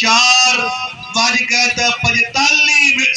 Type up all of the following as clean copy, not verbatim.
4:45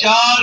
4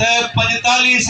45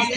UK